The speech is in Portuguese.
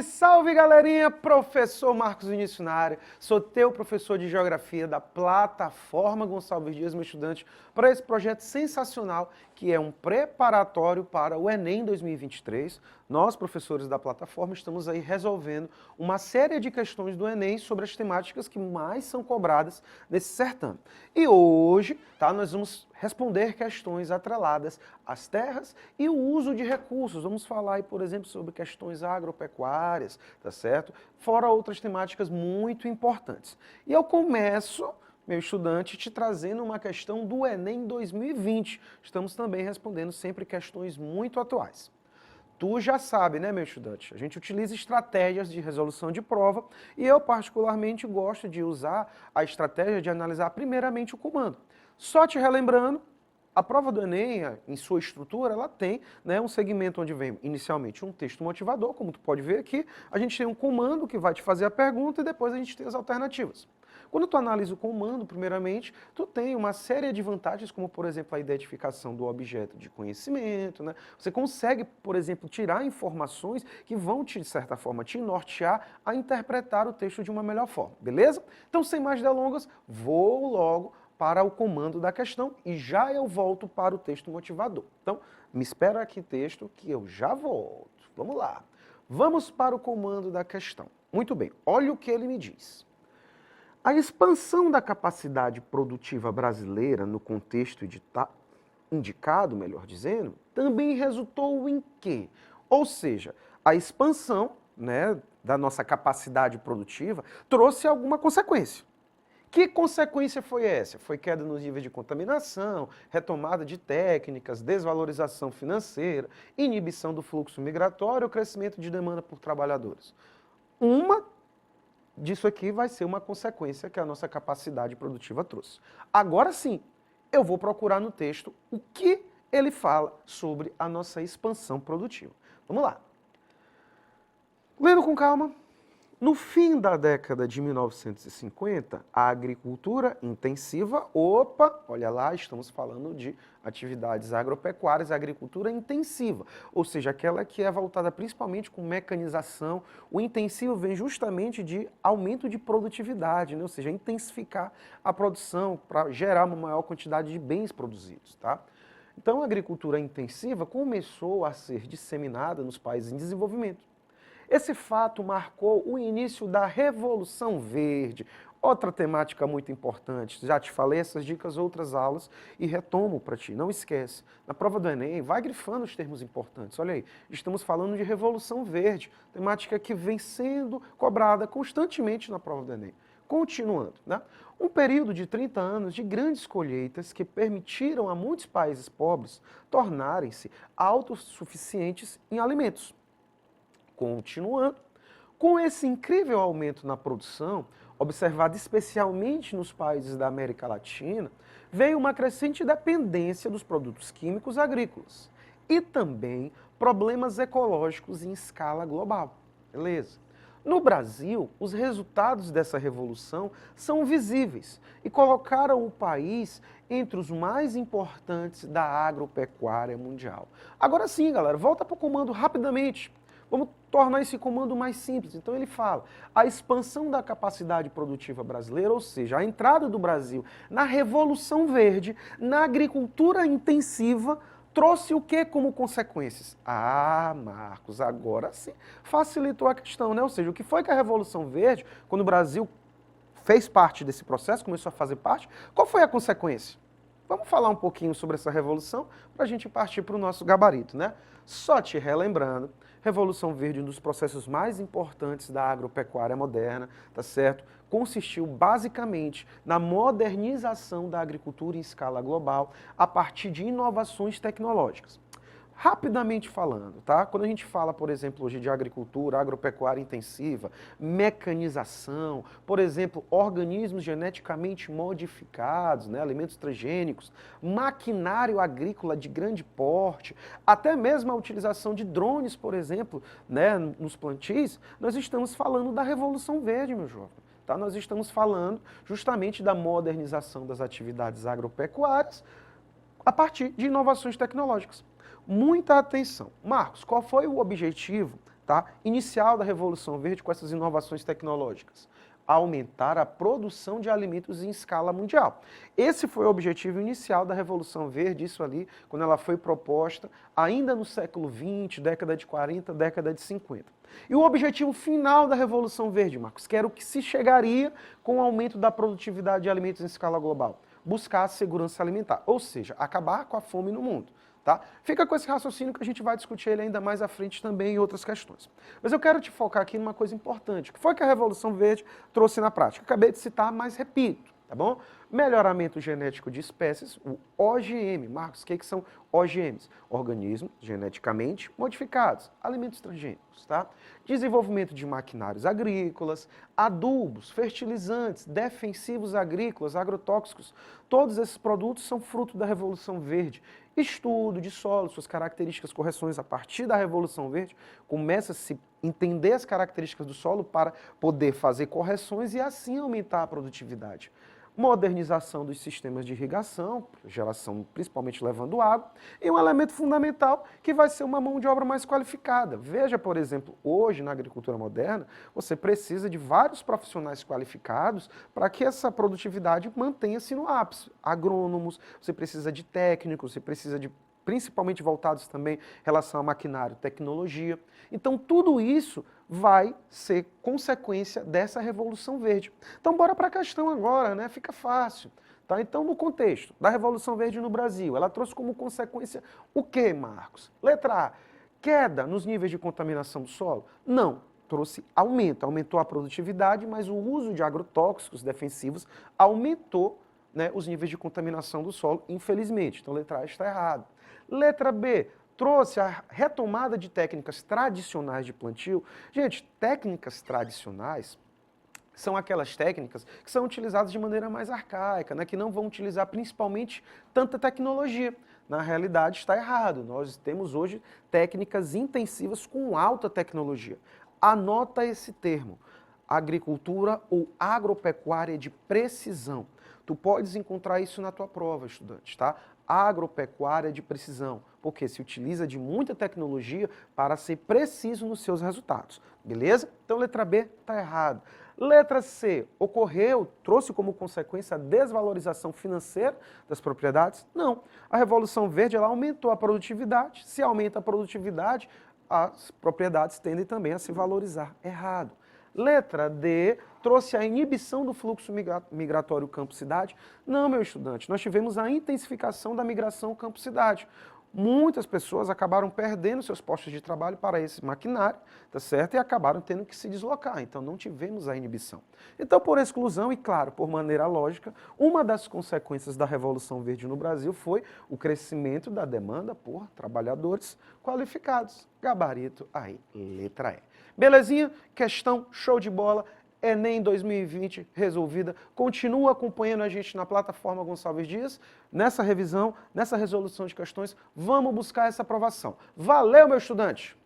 Salve, salve, galerinha! Professor Marcos Vinícius na área. Sou teu professor de Geografia da plataforma Gonçalves Dias, meu estudante, para esse projeto sensacional que é um preparatório para o Enem 2023. Nós, professores da plataforma, estamos aí resolvendo uma série de questões do Enem sobre as temáticas que mais são cobradas nesse certame. E hoje, nós vamos responder questões atreladas às terras e o uso de recursos. Vamos falar aí, por exemplo, sobre questões agropecuárias, tá certo? Fora outras temáticas muito importantes. E eu começo, meu estudante, te trazendo uma questão do Enem 2020. Estamos também respondendo sempre questões muito atuais. Tu já sabe, né, meu estudante? A gente utiliza estratégias de resolução de prova e eu particularmente gosto de usar a estratégia de analisar primeiramente o comando. Só te relembrando, a prova do Enem, em sua estrutura, ela tem, né, um segmento onde vem inicialmente um texto motivador, como tu pode ver aqui, a gente tem um comando que vai te fazer a pergunta e depois a gente tem as alternativas. Quando tu analisa o comando, primeiramente, tu tem uma série de vantagens, como, por exemplo, a identificação do objeto de conhecimento, né? Você consegue, por exemplo, tirar informações que vão, de certa forma, te nortear a interpretar o texto de uma melhor forma, beleza? Então, sem mais delongas, vou logo para o comando da questão e já eu volto para o texto motivador. Então, me espera aqui texto que eu já volto. Vamos lá. Vamos para o comando da questão. Muito bem, olha o que ele me diz. A expansão da capacidade produtiva brasileira no contexto indicado, melhor dizendo, também resultou em quê? Ou seja, a expansão, né, da nossa capacidade produtiva trouxe alguma consequência. Que consequência foi essa? Foi queda nos níveis de contaminação, retomada de técnicas, desvalorização financeira, inibição do fluxo migratório ou crescimento de demanda por trabalhadores. Uma disso aqui vai ser uma consequência que a nossa capacidade produtiva trouxe. Agora sim, eu vou procurar no texto o que ele fala sobre a nossa expansão produtiva. Vamos lá. Lendo com calma. No fim da década de 1950, a agricultura intensiva, olha lá, estamos falando de atividades agropecuárias, agricultura intensiva, ou seja, aquela que é voltada principalmente com mecanização. O intensivo vem justamente de aumento de produtividade, né? Ou seja, intensificar a produção para gerar uma maior quantidade de bens produzidos, tá? Então, a agricultura intensiva começou a ser disseminada nos países em desenvolvimento. Esse fato marcou o início da Revolução Verde, outra temática muito importante. Já te falei essas dicas em outras aulas e retomo para ti, não esquece. Na prova do Enem, vai grifando os termos importantes. Olha aí, estamos falando de Revolução Verde, temática que vem sendo cobrada constantemente na prova do Enem. Continuando, né? Um período de 30 anos de grandes colheitas que permitiram a muitos países pobres tornarem-se autossuficientes em alimentos. Continuando, com esse incrível aumento na produção, observado especialmente nos países da América Latina, veio uma crescente dependência dos produtos químicos agrícolas e também problemas ecológicos em escala global. Beleza? No Brasil, os resultados dessa revolução são visíveis e colocaram o país entre os mais importantes da agropecuária mundial. Agora sim, galera, volta para o comando rapidamente. Vamos tornar esse comando mais simples. Então ele fala, a expansão da capacidade produtiva brasileira, ou seja, a entrada do Brasil na Revolução Verde, na agricultura intensiva, trouxe o que como consequências? Ah, Marcos, agora sim facilitou a questão, né? Ou seja, o que foi que a Revolução Verde, quando o Brasil fez parte desse processo, começou a fazer parte, qual foi a consequência? Vamos falar um pouquinho sobre essa revolução para a gente partir para o nosso gabarito, né? Só te relembrando, Revolução Verde, um dos processos mais importantes da agropecuária moderna, tá certo? Consistiu basicamente na modernização da agricultura em escala global a partir de inovações tecnológicas. Rapidamente falando, tá? Quando a gente fala, por exemplo, hoje de agricultura, agropecuária intensiva, mecanização, por exemplo, organismos geneticamente modificados, né, alimentos transgênicos, maquinário agrícola de grande porte, até mesmo a utilização de drones, por exemplo, né, nos plantios, nós estamos falando da Revolução Verde, meu jovem. Tá? Nós estamos falando justamente da modernização das atividades agropecuárias a partir de inovações tecnológicas. Muita atenção. Marcos, qual foi o objetivo tá? Inicial da Revolução Verde com essas inovações tecnológicas. Aumentar a produção de alimentos em escala mundial. Esse foi o objetivo inicial da Revolução Verde, isso ali, quando ela foi proposta, ainda no século XX, década de 40, década de 50. E o objetivo final da Revolução Verde, Marcos, que era o que se chegaria com o aumento da produtividade de alimentos em escala global. Buscar a segurança alimentar, ou seja, acabar com a fome no mundo. Tá? Fica com esse raciocínio que a gente vai discutir ele ainda mais à frente também em outras questões. Mas eu quero te focar aqui numa coisa importante, que foi que a Revolução Verde trouxe na prática. Acabei de citar, mas repito, tá bom? Melhoramento genético de espécies, o OGM. Marcos, o que são OGMs? Organismos geneticamente modificados, alimentos transgênicos, tá? Desenvolvimento de maquinários agrícolas, adubos, fertilizantes, defensivos agrícolas, agrotóxicos. Todos esses produtos são fruto da Revolução Verde. Estudo de solo, suas características, correções a partir da Revolução Verde, começa a se entender as características do solo para poder fazer correções e assim aumentar a produtividade. Modernização dos sistemas de irrigação, geração principalmente levando água, e um elemento fundamental que vai ser uma mão de obra mais qualificada. Veja, por exemplo, hoje na agricultura moderna, você precisa de vários profissionais qualificados para que essa produtividade mantenha-se no ápice. Agrônomos, você precisa de técnicos, você precisa de principalmente voltados também em relação a maquinário, tecnologia. Então, tudo isso vai ser consequência dessa Revolução Verde. Então, bora para a questão agora, né? Fica fácil. Tá? Então, no contexto da Revolução Verde no Brasil, ela trouxe como consequência o quê, Marcos? Letra A, queda nos níveis de contaminação do solo? Não. Trouxe aumento, aumentou a produtividade, mas o uso de agrotóxicos defensivos aumentou, né, os níveis de contaminação do solo, infelizmente. Então, letra A está errado. Letra B, trouxe a retomada de técnicas tradicionais de plantio. Gente, técnicas tradicionais são aquelas técnicas que são utilizadas de maneira mais arcaica, né, que não vão utilizar principalmente tanta tecnologia. Na realidade, está errado. Nós temos hoje técnicas intensivas com alta tecnologia. Anota esse termo, agricultura ou agropecuária de precisão. Tu podes encontrar isso na tua prova, estudante, tá? Agropecuária de precisão, porque se utiliza de muita tecnologia para ser preciso nos seus resultados, beleza? Então, letra B está errado. Letra C, trouxe como consequência a desvalorização financeira das propriedades? Não. A Revolução Verde ela aumentou a produtividade. Se aumenta a produtividade, as propriedades tendem também a se valorizar. Errado. Letra D, trouxe a inibição do fluxo migratório campo-cidade? Não, meu estudante, nós tivemos a intensificação da migração campo-cidade. Muitas pessoas acabaram perdendo seus postos de trabalho para esse maquinário, tá certo? E acabaram tendo que se deslocar, então não tivemos a inibição. Então, por exclusão e, claro, por maneira lógica, uma das consequências da Revolução Verde no Brasil foi o crescimento da demanda por trabalhadores qualificados. Gabarito aí, letra E. Belezinha? Questão show de bola. Enem 2020 resolvida. Continua acompanhando a gente na plataforma Gonçalves Dias, nessa revisão, nessa resolução de questões. Vamos buscar essa aprovação. Valeu, meu estudante!